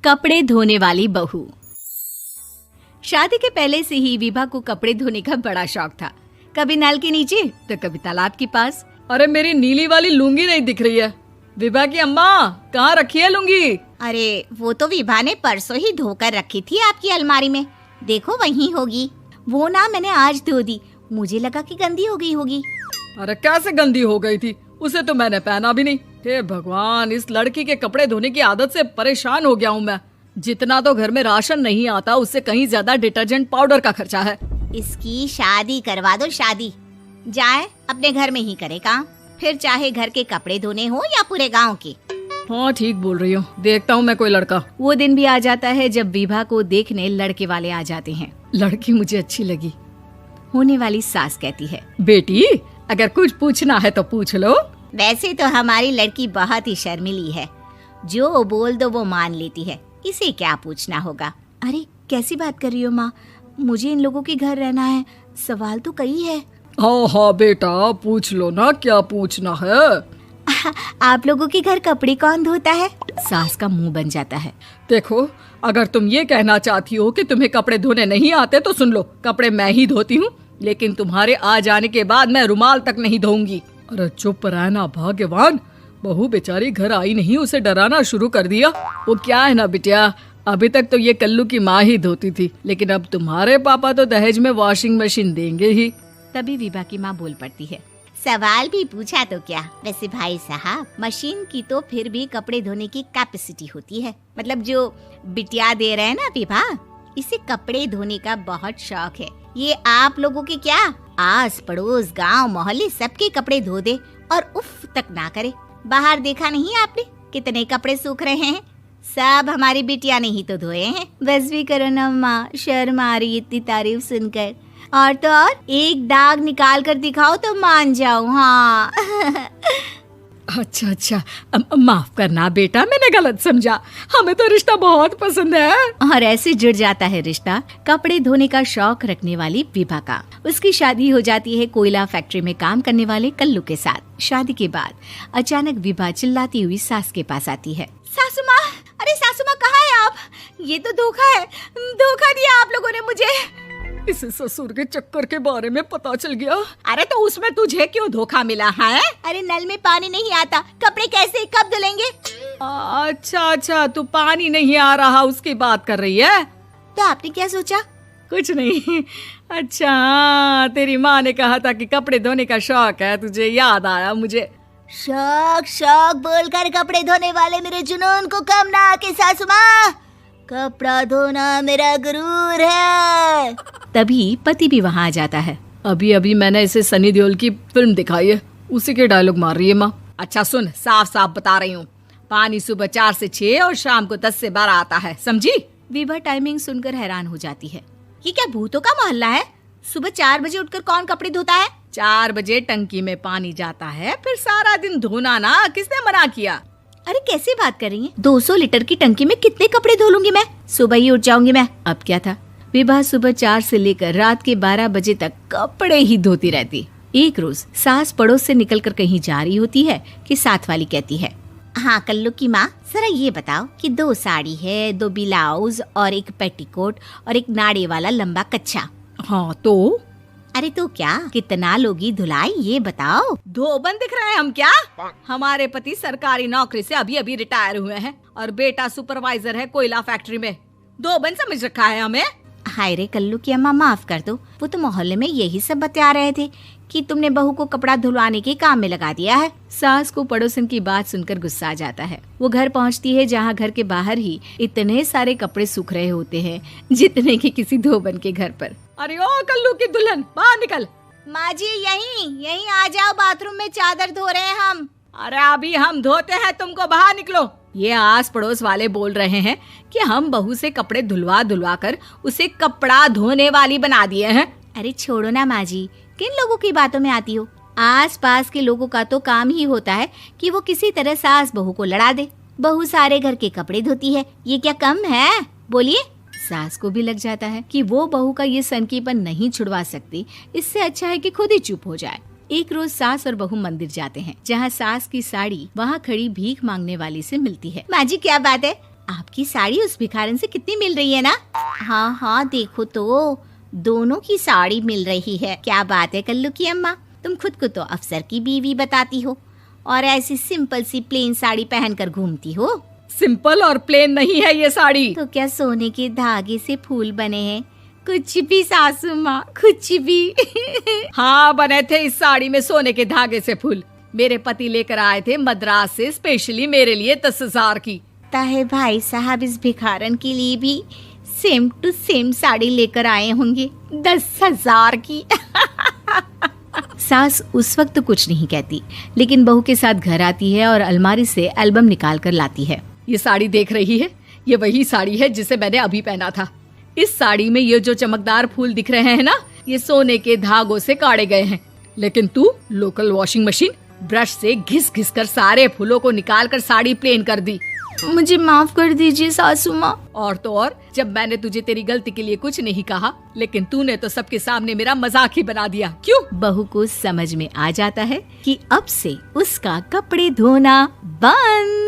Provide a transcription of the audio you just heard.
कपड़े धोने वाली बहू। शादी के पहले से ही विभा को कपड़े धोने का बड़ा शौक था। कभी नल के नीचे तो कभी तालाब के पास। अरे मेरी नीली वाली लुंगी नहीं दिख रही है। विभा की अम्मा, कहाँ रखी है लुंगी? अरे वो तो विभा ने परसों ही धोकर रखी थी आपकी अलमारी में, देखो वहीं होगी। वो ना मैंने आज धो दी, मुझे लगा कि गंदी हो गई होगी। अरे कैसे गंदी हो गई थी? उसे तो मैंने पहना भी नहीं। हे भगवान, इस लड़की के कपड़े धोने की आदत से परेशान हो गया हूँ मैं। जितना तो घर में राशन नहीं आता, उससे कहीं ज्यादा डिटर्जेंट पाउडर का खर्चा है। इसकी शादी करवा दो, शादी जाए अपने घर में ही करे काम, फिर चाहे घर के कपड़े धोने हो या पूरे गांव के। हाँ ठीक बोल रही हूँ, देखता हूँ मैं कोई लड़का। वो दिन भी आ जाता है जब विभा को देखने लड़के वाले आ जाते हैं। लड़की मुझे अच्छी लगी। होने वाली सास कहती है, बेटी अगर कुछ पूछना है तो पूछ लो। वैसे तो हमारी लड़की बहुत ही शर्मीली है, जो बोल दो वो मान लेती है, इसे क्या पूछना होगा। अरे कैसी बात कर रही हो माँ, मुझे इन लोगों के घर रहना है, सवाल तो कई है। हाँ हाँ बेटा, पूछ लो ना, क्या पूछना है। आप लोगों के घर कपड़े कौन धोता है? सास का मुंह बन जाता है। देखो, अगर तुम ये कहना चाहती हो कि तुम्हें कपड़े धोने नहीं आते तो सुन लो, कपड़े मैं ही धोती हूँ, लेकिन तुम्हारे आ जाने के बाद मैं रुमाल तक नहीं धोऊंगी। अरे चुप रहना भाग्यवान, बहू बेचारी घर आई नहीं, उसे डराना शुरू कर दिया। वो क्या है ना बिटिया, अभी तक तो ये कल्लू की माँ ही धोती थी, लेकिन अब तुम्हारे पापा तो दहेज में वॉशिंग मशीन देंगे ही। तभी विभा की माँ बोल पड़ती है, सवाल भी पूछा तो क्या। वैसे भाई साहब, मशीन की तो फिर भी कपड़े धोने की कैपेसिटी होती है। मतलब जो बिटिया दे रहे हैं ना विभा, इसे कपड़े धोने का बहुत शौक है। ये आप लोगों के क्या, आस पड़ोस गांव मोहल्ले सबके कपड़े धो दे और उफ तक ना करे। बाहर देखा नहीं आपने कितने कपड़े सूख रहे हैं, सब हमारी बिटिया ने ही तो धोए हैं। बस भी करो ना माँ, शर्म आ रही इतनी तारीफ सुनकर। और तो और एक दाग निकाल कर दिखाओ तो मान जाऊं। हाँ अच्छा, माफ करना बेटा, मैंने गलत समझा। हमें तो रिश्ता बहुत पसंद है। और ऐसे जुड़ जाता है रिश्ता कपड़े धोने का शौक रखने वाली विभा का। उसकी शादी हो जाती है कोयला फैक्ट्री में काम करने वाले कल्लू के साथ। शादी के बाद अचानक विभा चिल्लाती हुई सास के पास आती है। सासू माँ, अरे सासू माँ कहाँ है आप? ये तो धोखा है, धोखा दिया आप लोगों ने मुझे। इसे ससुर के चक्कर के बारे में पता चल गया। अरे तो उसमें तुझे क्यों धोखा मिला है? अरे नल में पानी नहीं आता, कपड़े कैसे कब धुलेंगे? अच्छा, तू पानी नहीं आ रहा उसकी बात कर रही है। तो आपने क्या सोचा? कुछ नहीं। अच्छा, तेरी माँ ने कहा था कि कपड़े धोने का शौक है तुझे, याद आया मुझे। शौक बोलकर कपड़े धोने वाले मेरे जुनून को कम ना आके सासू माँ, कपड़ा धोना मेरा गुरूर है। तभी पति भी वहाँ आ जाता है। अभी मैंने इसे सनी देओल की फिल्म दिखाई है, उसी के डायलॉग मार रही है माँ। अच्छा सुन, साफ साफ बता रही हूँ, पानी सुबह 4 से 6 और शाम को 10 से 12 आता है, समझी? विभा टाइमिंग सुनकर हैरान हो जाती है। ये क्या भूतों का मोहल्ला है? सुबह 4 बजे उठकर कौन कपड़े धोता है? 4 बजे टंकी में पानी जाता है, फिर सारा दिन धोना ना, किसने मना किया? अरे कैसी बात कर रही हैं? 200 लीटर की टंकी में कितने कपड़े धो लूंगी मैं? सुबह ही उठ जाऊंगी मैं। अब क्या था, विभा सुबह 4 से लेकर रात के 12 बजे तक कपड़े ही धोती रहती। एक रोज सास पड़ोस से निकलकर कहीं जा रही होती है कि साथ वाली कहती है, हाँ कल्लू की माँ, जरा ये बताओ कि 2 साड़ी है, 2 ब्लाउज और एक पेटीकोट और एक नाड़े वाला लंबा कच्छा। हाँ तो? अरे तो क्या, कितना लोगी धुलाई ये बताओ। धोबन दिख रहे हैं हम क्या? हमारे पति सरकारी नौकरी से अभी रिटायर हुए हैं और बेटा सुपरवाइजर है कोयला फैक्ट्री में। धोबन समझ रखा है हमें? हाय रे कल्लू की अम्मा, माफ कर दो, वो तो मोहल्ले में यही सब बता रहे थे कि तुमने बहू को कपड़ा धुलवाने के काम में लगा दिया है। सास को पड़ोसन की बात सुनकर गुस्सा आ जाता है। वो घर पहुंचती है जहां घर के बाहर ही इतने सारे कपड़े सूख रहे होते हैं जितने कि किसी धोबन के घर पर। अरे ओ कल्लू की दुल्हन, बाहर निकल। माँ जी यहीं आ जाओ, बाथरूम में चादर धो रहे हैं हम। अरे अभी हम धोते हैं, तुमको बाहर निकलो। ये आस पड़ोस वाले बोल रहे हैं कि हम बहू से कपड़े धुलवा कर उसे कपड़ा धोने वाली बना दिए हैं। अरे छोड़ो ना माँ जी, किन लोगों की बातों में आती हो? आस पास के लोगों का तो काम ही होता है कि वो किसी तरह सास बहू को लड़ा दे। बहू सारे घर के कपड़े धोती है, ये क्या कम है? बोलिए। सास को भी लग जाता है कि वो बहू का ये सनकीपन नहीं छुड़वा सकती, इससे अच्छा है कि खुद ही चुप हो जाए। एक रोज सास और बहू मंदिर जाते हैं, जहाँ सास की साड़ी वहाँ खड़ी भीख मांगने वाली से मिलती है। माँ जी क्या बात है, आपकी साड़ी उस भिखारन से कितनी मिल रही है ना? हाँ हाँ, देखो तो दोनों की साड़ी मिल रही है। क्या बात है कल्लू की अम्मा, तुम खुद को तो अफसर की बीवी बताती हो और ऐसी सिंपल सी प्लेन साड़ी पहनकर घूमती हो। सिंपल और प्लेन नहीं है ये साड़ी। तो क्या सोने के धागे से फूल बने हैं? कुछ भी सासू माँ, कुछ भी। हाँ, बने थे इस साड़ी में सोने के धागे से फूल। मेरे पति लेकर आए थे मद्रास से स्पेशली मेरे लिए 10,000 की। ताहे भाई साहब इस भिखारन के लिए भी सेम टू सेम साड़ी लेकर आए होंगे 10,000 की। सास उस वक्त कुछ नहीं कहती, लेकिन बहू के साथ घर आती है और अलमारी से एल्बम निकाल कर लाती है। ये साड़ी देख रही है, ये वही साड़ी है जिसे मैंने अभी पहना था। इस साड़ी में ये जो चमकदार फूल दिख रहे हैं ना, ये सोने के धागों से काढ़े गए हैं। लेकिन तू लोकल वॉशिंग मशीन ब्रश से घिस घिस कर सारे फूलों को निकाल कर साड़ी प्लेन कर दी। मुझे माफ कर दीजिए सासू माँ। और तो और, जब मैंने तुझे तेरी गलती के लिए कुछ नहीं कहा, लेकिन तूने तो सबके सामने मेरा मजाक ही बना दिया। क्यों? बहू को समझ में आ जाता है कि अब से उसका कपड़े धोना बंद।